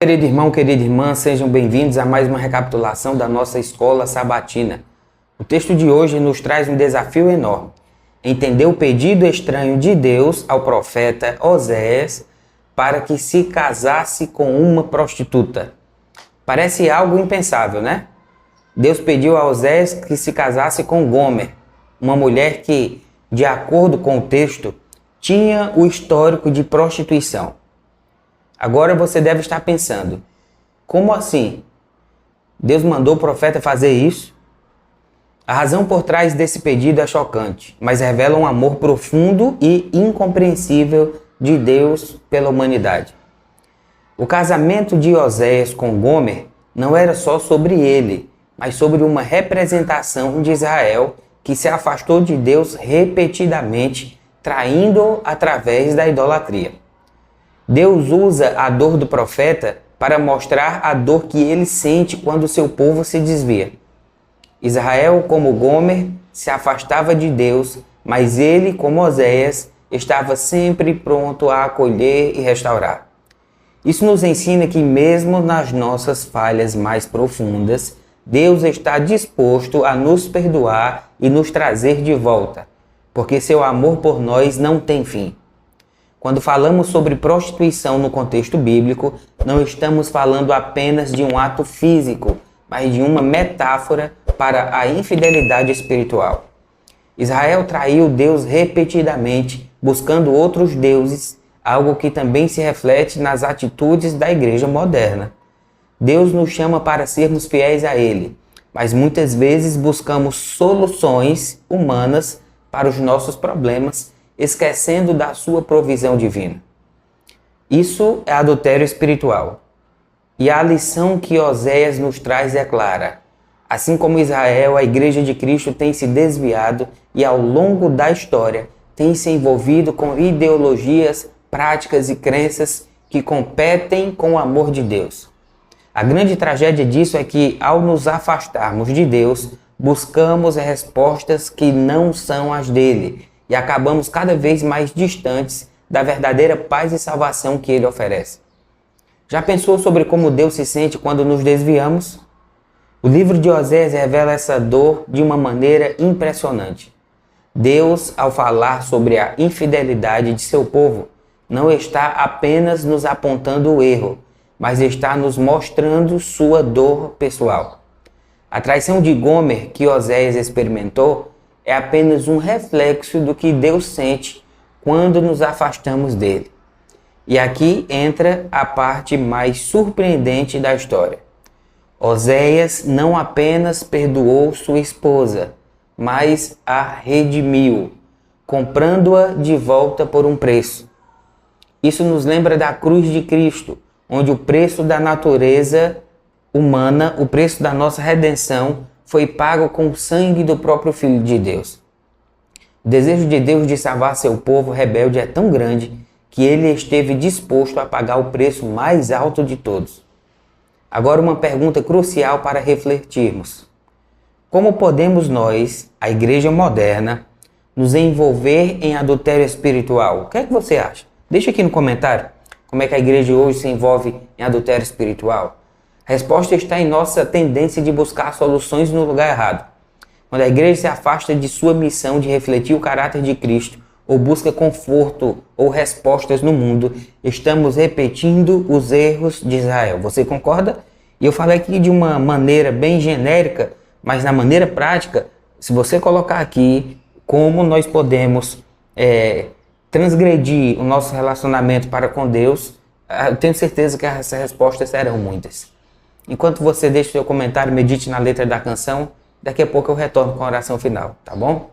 Querido irmão, querida irmã, sejam bem-vindos a mais uma recapitulação da nossa escola sabatina. O texto de hoje nos traz um desafio enorme: entender o pedido estranho de Deus ao profeta Oséias para que se casasse com uma prostituta. Parece algo impensável, né? Deus pediu a Oséias que se casasse com Gomer, uma mulher que, de acordo com o texto, tinha o histórico de prostituição. Agora você deve estar pensando, como assim? Deus mandou o profeta fazer isso? A razão por trás desse pedido é chocante, mas revela um amor profundo e incompreensível de Deus pela humanidade. O casamento de Oséias com Gomer não era só sobre ele, mas sobre uma representação de Israel que se afastou de Deus repetidamente, traindo-o através da idolatria. Deus usa a dor do profeta para mostrar a dor que ele sente quando seu povo se desvia. Israel, como Gomer, se afastava de Deus, mas ele, como Oséias, estava sempre pronto a acolher e restaurar. Isso nos ensina que mesmo nas nossas falhas mais profundas, Deus está disposto a nos perdoar e nos trazer de volta, porque seu amor por nós não tem fim. Quando falamos sobre prostituição no contexto bíblico, não estamos falando apenas de um ato físico, mas de uma metáfora para a infidelidade espiritual. Israel traiu Deus repetidamente, buscando outros deuses, algo que também se reflete nas atitudes da igreja moderna. Deus nos chama para sermos fiéis a Ele, mas muitas vezes buscamos soluções humanas para os nossos problemas, esquecendo da sua provisão divina. Isso é adultério espiritual. E a lição que Oséias nos traz é clara. Assim como Israel, a Igreja de Cristo tem se desviado e ao longo da história tem se envolvido com ideologias, práticas e crenças que competem com o amor de Deus. A grande tragédia disso é que, ao nos afastarmos de Deus, buscamos respostas que não são as dele e acabamos cada vez mais distantes da verdadeira paz e salvação que ele oferece. Já pensou sobre como Deus se sente quando nos desviamos? O livro de Oséias revela essa dor de uma maneira impressionante. Deus, ao falar sobre a infidelidade de seu povo, não está apenas nos apontando o erro, mas está nos mostrando sua dor pessoal. A traição de Gomer que Oséias experimentou é apenas um reflexo do que Deus sente quando nos afastamos dele. E aqui entra a parte mais surpreendente da história. Oséias não apenas perdoou sua esposa, mas a redimiu, comprando-a de volta por um preço. Isso nos lembra da cruz de Cristo, onde o preço da natureza humana, o preço da nossa redenção, foi pago com o sangue do próprio Filho de Deus. O desejo de Deus de salvar seu povo rebelde é tão grande que ele esteve disposto a pagar o preço mais alto de todos. Agora uma pergunta crucial para refletirmos. Como podemos nós, a igreja moderna, nos envolver em adultério espiritual? O que é que você acha? Deixa aqui no comentário como é que a igreja hoje se envolve em adultério espiritual. A resposta está em nossa tendência de buscar soluções no lugar errado. Quando a igreja se afasta de sua missão de refletir o caráter de Cristo, ou busca conforto ou respostas no mundo, estamos repetindo os erros de Israel. Você concorda? E eu falei aqui de uma maneira bem genérica, mas na maneira prática, se você colocar aqui como nós podemos transgredir o nosso relacionamento para com Deus, eu tenho certeza que essas respostas serão muitas. Enquanto você deixa o seu comentário, medite na letra da canção, daqui a pouco eu retorno com a oração final, tá bom?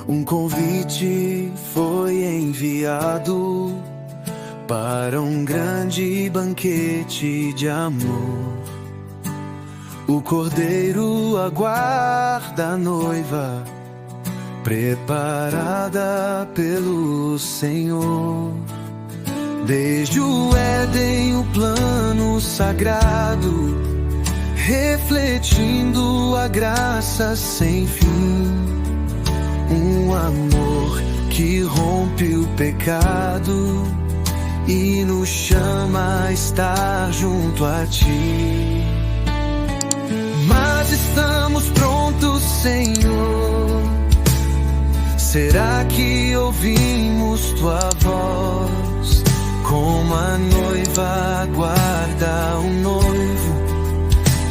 Um convite foi enviado para um grande banquete de amor. O cordeiro aguarda a noiva, preparada pelo Senhor. Desde o Éden, o plano sagrado refletindo a graça sem fim, um amor que rompe o pecado e nos chama a estar junto a ti. Mas estamos prontos, Senhor. Será que ouvimos tua voz? Como a noiva aguarda o noivo,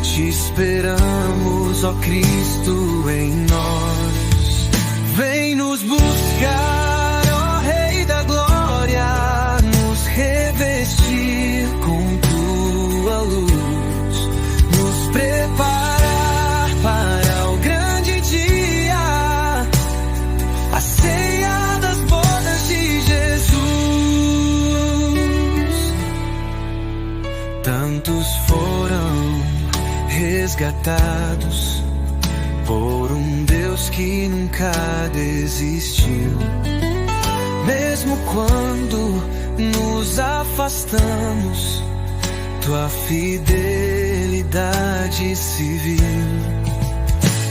te esperamos, ó Cristo, em nós. Vem nos buscar, ó Rei da Glória, nos revestir com tua luz, nos preparar para o grande dia, a ceia das bodas de Jesus. Tantos foram resgatados por um Deus que nunca desistiu. Mesmo quando nos afastamos, tua fidelidade se viu.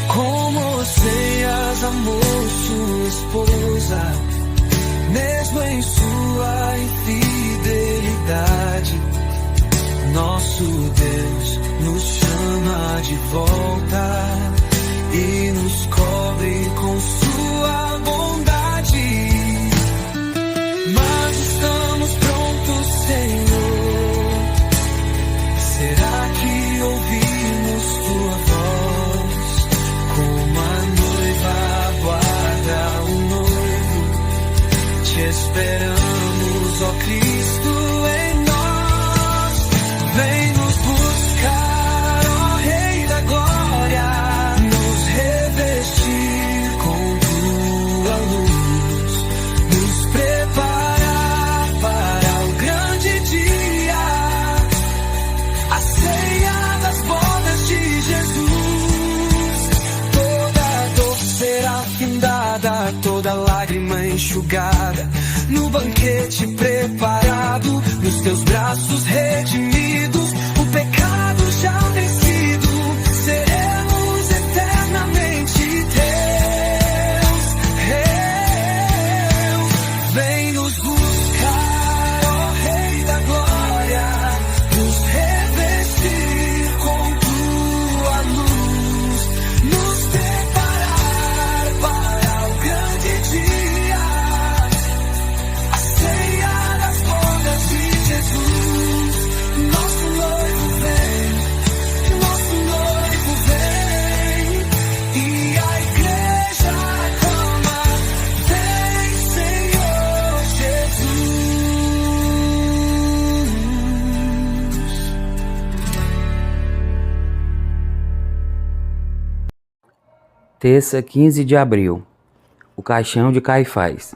Como Oseias amou sua esposa, mesmo em sua infidelidade, nosso Deus nos chama de volta e nos cobre com sua bondade. Mas estamos prontos, Senhor. Será que ouvimos tua voz? Como a noiva aguarda o noivo, te esperamos, ó Cristo, em nós. Vem nos buscar, ó Rei da Glória, nos revestir com tua luz, nos preparar para o grande dia, a ceia das bodas de Jesus. Toda dor será findada, toda lágrima enxugada, no banquete preparado, nos teus braços redimidos, o pecado já vencido, seremos eternamente teus. Vem nos buscar, ó Rei da Glória, nos revestir com tua luz, nos preparar para o grande dia, a ceia das bodas de Jesus. Nosso noivo vem, e a igreja clama: vem, Senhor Jesus. Terça, 15 de abril. O caixão de Caifás.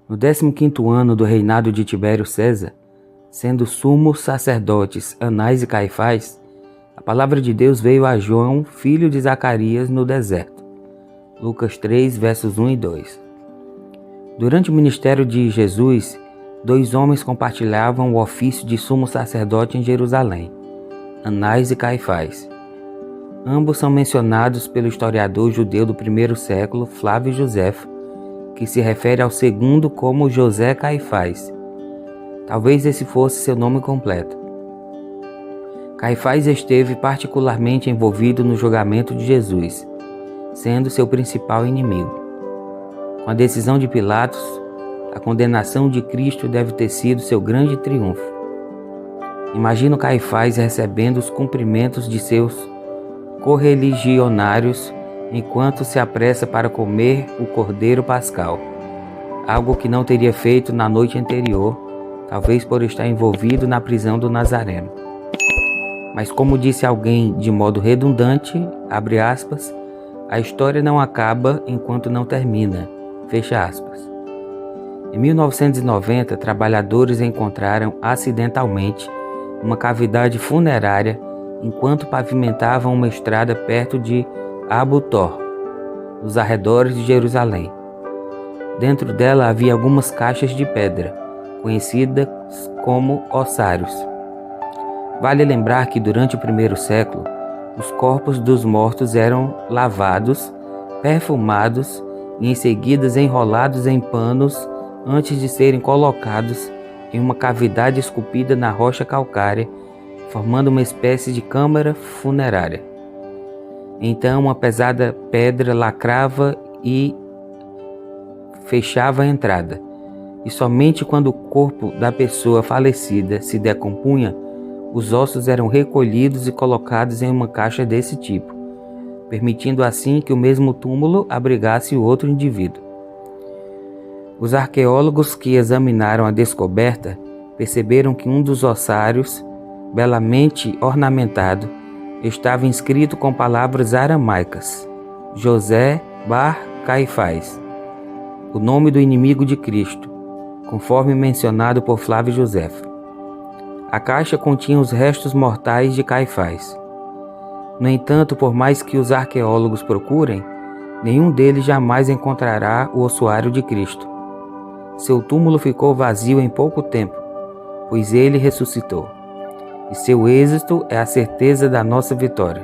No 15º ano do reinado de Tibério César, sendo sumos sacerdotes Anás e Caifás, a palavra de Deus veio a João, filho de Zacarias, no deserto. Lucas 3, versos 1 e 2. Durante o ministério de Jesus, 2 homens compartilhavam o ofício de sumo sacerdote em Jerusalém, Anás e Caifás. Ambos são mencionados pelo historiador judeu do primeiro século, Flávio Josefo, que se refere ao segundo como José Caifás. Talvez esse fosse seu nome completo. Caifás esteve particularmente envolvido no julgamento de Jesus, sendo seu principal inimigo. Com a decisão de Pilatos, a condenação de Cristo deve ter sido seu grande triunfo. Imagino Caifás recebendo os cumprimentos de seus correligionários enquanto se apressa para comer o cordeiro pascal, algo que não teria feito na noite anterior, talvez por estar envolvido na prisão do Nazareno. Mas como disse alguém de modo redundante, abre aspas, a história não acaba enquanto não termina, fecha aspas. Em 1990, trabalhadores encontraram acidentalmente uma cavidade funerária enquanto pavimentavam uma estrada perto de Abu Tor, nos arredores de Jerusalém. Dentro dela havia algumas caixas de pedra, conhecidas como ossários. Vale lembrar que durante o primeiro século, os corpos dos mortos eram lavados, perfumados e em seguida enrolados em panos antes de serem colocados em uma cavidade esculpida na rocha calcária, formando uma espécie de câmara funerária. Então uma pesada pedra lacrava e fechava a entrada, e somente quando o corpo da pessoa falecida se decompunha, os ossos eram recolhidos e colocados em uma caixa desse tipo, permitindo assim que o mesmo túmulo abrigasse o outro indivíduo. Os arqueólogos que examinaram a descoberta perceberam que um dos ossários, belamente ornamentado, estava inscrito com palavras aramaicas: José Bar Caifás, o nome do inimigo de Cristo, conforme mencionado por Flávio Joséfo. A caixa continha os restos mortais de Caifás. No entanto, por mais que os arqueólogos procurem, nenhum deles jamais encontrará o ossuário de Cristo. Seu túmulo ficou vazio em pouco tempo, pois ele ressuscitou, e seu êxito é a certeza da nossa vitória.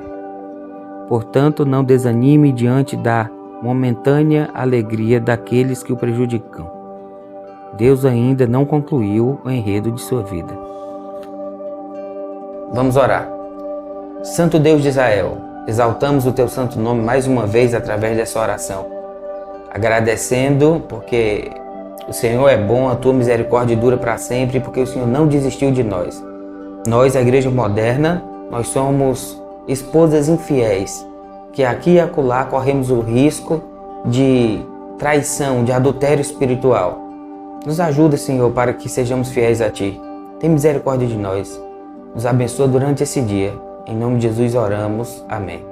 Portanto, não desanime diante da momentânea alegria daqueles que o prejudicam. Deus ainda não concluiu o enredo de sua vida. Vamos orar. Santo Deus de Israel, exaltamos o teu santo nome mais uma vez através dessa oração, agradecendo porque o Senhor é bom, a tua misericórdia dura para sempre, porque o Senhor não desistiu de nós. Nós, a Igreja Moderna, nós somos esposas infiéis, que aqui e acolá corremos o risco de traição, de adultério espiritual. Nos ajuda, Senhor, para que sejamos fiéis a Ti. Tem misericórdia de nós. Nos abençoa durante esse dia. Em nome de Jesus oramos. Amém.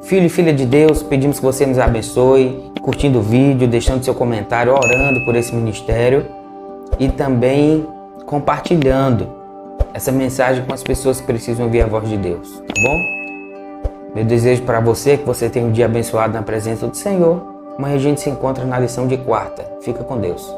Filho e filha de Deus, pedimos que você nos abençoe, curtindo o vídeo, deixando seu comentário, orando por esse ministério e também compartilhando essa mensagem com as pessoas que precisam ouvir a voz de Deus, tá bom? Meu desejo para você é que você tenha um dia abençoado na presença do Senhor. Amanhã a gente se encontra na lição de quarta. Fica com Deus.